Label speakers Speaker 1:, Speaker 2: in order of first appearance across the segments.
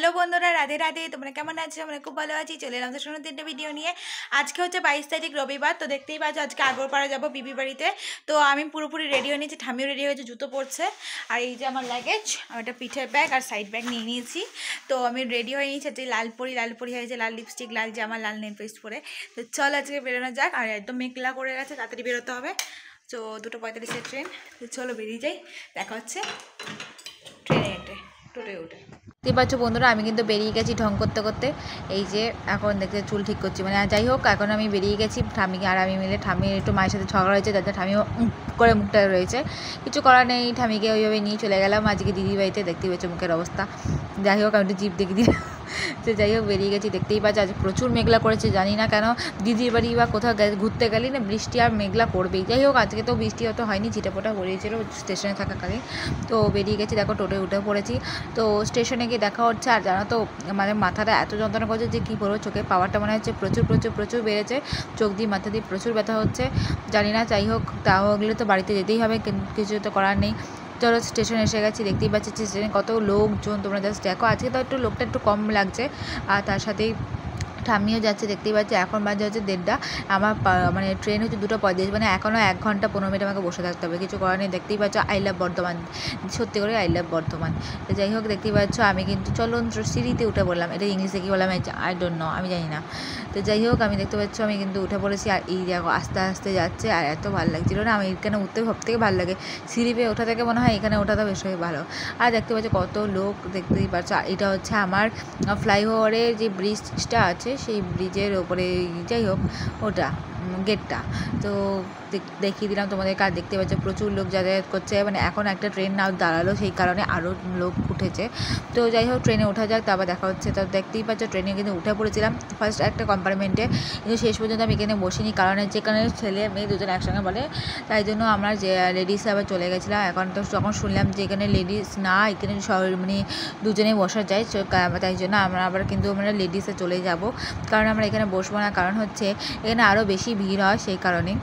Speaker 1: Hello বন্ধুরা, রাধে রাধে। তোমরা কেমন আছো? আমরা খুব ভালো আছি। চলে এলাম তো সুন্দর তিনটে ভিডিও নিয়ে। আজকে হচ্ছে 22 তারিখ রবিবার। তো দেখতেই পাচ্ছ আজকে আগরপাড়া যাবো বিবি বাড়িতে। তো আমি পুরোপুরি রেডি হয়ে নিয়েছি, ঠামিও রেডি হয়েছে, জুতো পরছে। আর এই যে আমার লাগেজ, আমি একটা পিঠের ব্যাগ আর সাইড ব্যাগ নিয়ে নিয়েছি। তো আমি রেডি হয়ে নিয়েছি, যে লাল পরি হয়েছে, লাল লিপস্টিক, লাল জামা, লাল নেল পেস্ট পরে। তো চল আজকে বেরোনো যাক। আর একদম মেঘলা করে গেছে, তাড়াতাড়ি বেরোতে হবে। তো 2:45-এর ট্রেন। তো চলো বেরিয়ে যাই, দেখা হচ্ছে ট্রেনে হেঁটে, টোটোয় উঠে। দেখতে পাচ্ছ বন্ধুরা, আমি কিন্তু বেরিয়ে গেছি ঢং করতে করতে। এই যে এখন দেখতে চুল ঠিক করছি, মানে যাই হোক, এখন আমি বেরিয়ে গেছি। ঠামি আর আমি মিলে, ঠামির একটু মায়ের সাথে ঝগড়া হয়েছে, যাতে ঠামিও করে মুখটা রয়েছে। কিছু করার নেই, ঠামিকে ওইভাবে নিয়ে চলে গেলাম আজকে দিদির বাড়িতে। দেখতেই পাচ্ছ মুখের অবস্থা। যাই হোক, আমি একটু জিপ দেখে দিই। তো যাই হোক, বেরিয়ে গেছি। দেখতেই পাচ্ছ আজ প্রচুর মেঘলা করেছে, জানি না কেন। দিদির বাড়ি বা কোথাও ঘুরতে গেলে না বৃষ্টি আর মেঘলা করবেই। যাই হোক, আজকে তো বৃষ্টি অত হয়নি, ছিটেফোঁটা পড়িয়েছিল স্টেশনে থাকাকালীন। তো বেরিয়ে গেছি, দেখো টোটোয় উঠে পড়েছি। তো স্টেশনে গিয়ে দেখা হচ্ছে। আর জানো তো, মানে মাথাটা এত যন্ত্রণা করছে যে কী বলবো, চোখের পাওয়ারটা মনে হচ্ছে প্রচুর বেড়েছে। চোখ দিয়ে মাথা দিয়ে প্রচুর ব্যথা হচ্ছে, জানি না। যাই হোক, তাও ওগুলো তো বাড়িতে যেতেই হবে, কিছু তো করার নেই। চলো স্টেশনে এসে গেছি। দেখতেই পাচ্ছি স্টেশনে কত লোকজন, তোমরা জাস্ট দেখো। আজকে তো একটু লোকটা একটু কম লাগছে। আর তার সাথেই ঠামিও যাচ্ছে, দেখতেই পাচ্ছি। এখন বাজে হচ্ছে 1:30। আমার মানে ট্রেন হচ্ছে 2:35, মানে এখনও 1 ঘন্টা 15 মিনিট আমাকে বসে থাকতে হবে। কিছু করার নেই। দেখতেই পাচ্ছ আই লাভ বর্ধমান, সত্যি করে আই লাভ বর্ধমান। তো যাই হোক, দেখতেই পাচ্ছ আমি কিন্তু চলন্ত সিঁড়িতে উঠে পড়লাম। এটা ইংলিশে কী বললাম আই ডোন্ট নো, আমি জানি না। তো যাই হোক, আমি দেখতে পাচ্ছ আমি কিন্তু উঠে পড়েছি। আর এই দেখো আস্তে আস্তে যাচ্ছে, আর এত ভালো লাগছিল না। আমি এখানে উঠতে সব থেকে ভালো লাগে, সিঁড়ি পেয়ে ওঠা থেকে মনে হয় এখানে ওঠাটা বেশ ভালো। আর দেখতে পাচ্ছ কত লোক, দেখতেই পাচ্ছ। এটা হচ্ছে আমার ফ্লাইওভারের যে ব্রিজটা আছে, সেই ব্রিজের ওপরে, যাই হোক ওটা গেটটা। তো দেখিয়ে দিলাম তোমাদের। কাজ দেখতে পাচ্ছ প্রচুর লোক যাতায়াত করছে, মানে এখন একটা ট্রেন না দাঁড়ালো, সেই কারণে আরও লোক উঠেছে। তো যাই হোক, ট্রেনে ওঠা যাক, তারপর দেখা হচ্ছে। তো দেখতেই পাচ্ছ ট্রেনে কিন্তু উঠে পড়েছিলাম ফার্স্ট একটা কম্পার্টমেন্টে, কিন্তু শেষ পর্যন্ত আমি এখানে বসিনি, কারণ যেখানে ছেলে মেয়ে দুজন একসঙ্গে বলে, তাই জন্য আমরা যে লেডিসে আবার চলে গেছিলাম। এখন তো যখন শুনলাম যে এখানে লেডিস না, এখানে মানে দুজনেই বসা যায়, তাই জন্য আমরা আবার কিন্তু আমরা লেডিসে চলে যাব, কারণ আমরা এখানে বসবো না। কারণ হচ্ছে এখানে আরও বেশি ভিড় হয়, সেই কারণে।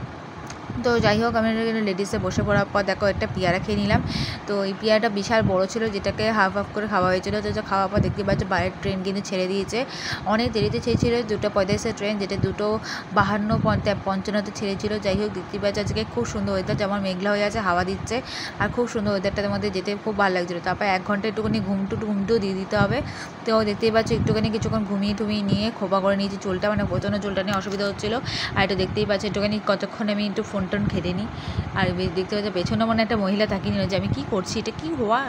Speaker 1: তো যাই হোক, আমি লেডিসে বসে পড়ার পর দেখো একটা পেয়ারা খেয়ে নিলাম। তো এই পেয়ারাটা বিশাল বড় ছিল, যেটাকে হাফ করে খাওয়া হয়েছিল। তো খাওয়ার পর দেখতে পাচ্ছ বাইরের ট্রেন কিন্তু ছেড়ে দিয়েছে, অনেক দেরিতে ছেড়েছিল। 2:35-এর ট্রেন, যেটা 2:52-55 ছেড়েছিল। যাই হোক, দেখতে পাচ্ছ আজকে খুব সুন্দর ওয়েদার, যেমন মেঘলা হয়ে আছে, হাওয়া দিচ্ছে, আর খুব সুন্দর ওয়েদারটার মধ্যে যেতে খুব ভালো লাগছিলো। তারপর 1 ঘন্টা একটুখানি ঘুমটুও দিয়ে দিতে হবে। তো দেখতেই পাচ্ছ একটুখানি কিছুক্ষণ ঘুমিয়ে নিয়ে খোপা করে নিয়েছি চুলটা, মানে প্রচণ্ড চুলটা নিয়ে অসুবিধা হচ্ছিলো। আর একটু দেখতেই পাচ্ছি একটুখানি কতক্ষণ আমি একটু ফোন খেতে নিই। আর দেখতে পাচ্ছি পেছনে মনে একটা মহিলা তাকিয়ে নিল যে আমি কী করছি, এটা কী হওয়া,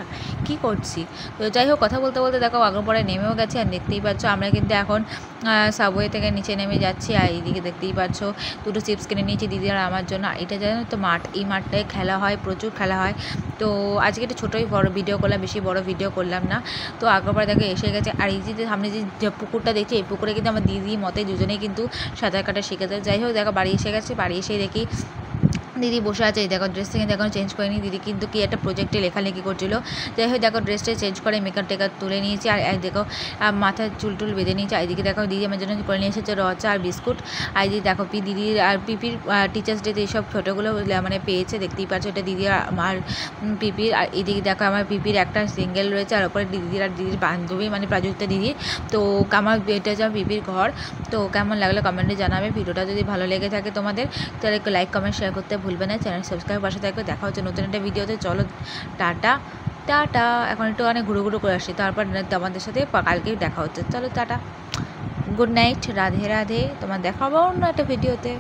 Speaker 1: কী করছি। তো যাই হোক, কথা বলতে বলতে দেখো আগরপাড়ায় নেমেও গেছে। আর দেখতেই পাচ্ছ আমরা কিন্তু এখন সাবওয়ে থেকে নিচে নেমে যাচ্ছি। আর এইদিকে দেখতেই পাচ্ছ 2টো চিপস কিনে নিয়েছি দিদি আর আমার জন্য। এটা জানো তো মাঠ, এই মাঠটায় খেলা হয়, প্রচুর খেলা হয়। তো আজকে একটা ছোটোই বড় ভিডিও করলাম, বেশি বড় ভিডিও করলাম না। তো আগরপাড়া দেখে এসে গেছে। আর এই যে সামনে যে পুকুরটা দেখছি, এই পুকুরে কিন্তু আমার দিদি মতে দুজনেই কিন্তু সাঁতার কাটা শিখেছে। যাই হোক, দেখো বাড়ি এসে গেছে। বাড়ি এসে দেখি দিদি বসে আছে। এই দেখো ড্রেসটা কিন্তু এখনও চেঞ্জ করেনি। দিদি কিন্তু কি একটা প্রজেক্টে লেখালেখি করছিল। যাই হোক, দেখো ড্রেসটা চেঞ্জ করে মেকআপ টেকআপ তুলে নিয়েছি। আর দেখো মাথায় চুল বেঁধে নিয়েছি। আর এদিকে দেখো দিদি আমার জন্য করে নিয়ে এসেছে রচা আর বিস্কুট। আর এদিকে দেখো দিদির আর পিপির টিচার্স ডেতে এইসব ফটোগুলো মানে পেয়েছে, দেখতেই পাচ্ছ। এটা দিদি আর আমার পিপির। আর এদিকে দেখো আমার পিপির একটা সিঙ্গেল রয়েছে, আর ওপরে দিদির আর দিদির বান্ধবী, মানে প্রাজুক্তা দিদির। তো আমার এটা হচ্ছে পিপির ঘর। তো কেমন লাগলো কমেন্টে জানাবে। ভিডিওটা যদি ভালো লেগে থাকে তোমাদের, তাহলে একটু লাইক কমেন্ট শেয়ার করতে ভুলবে না। চ্যানেল সাবস্ক্রাইব পাশে থাকবে। দেখা হচ্ছে নতুন একটা ভিডিওতে। চলো টাটা টাটা। এখন একটু অনেক ঘুরো করে আসছি, তারপর তোমাদের সাথে কালকেই দেখা হচ্ছে। চলো tata, good night, Radhe Radhe. তোমার দেখাবো অন্য একটা ভিডিওতে।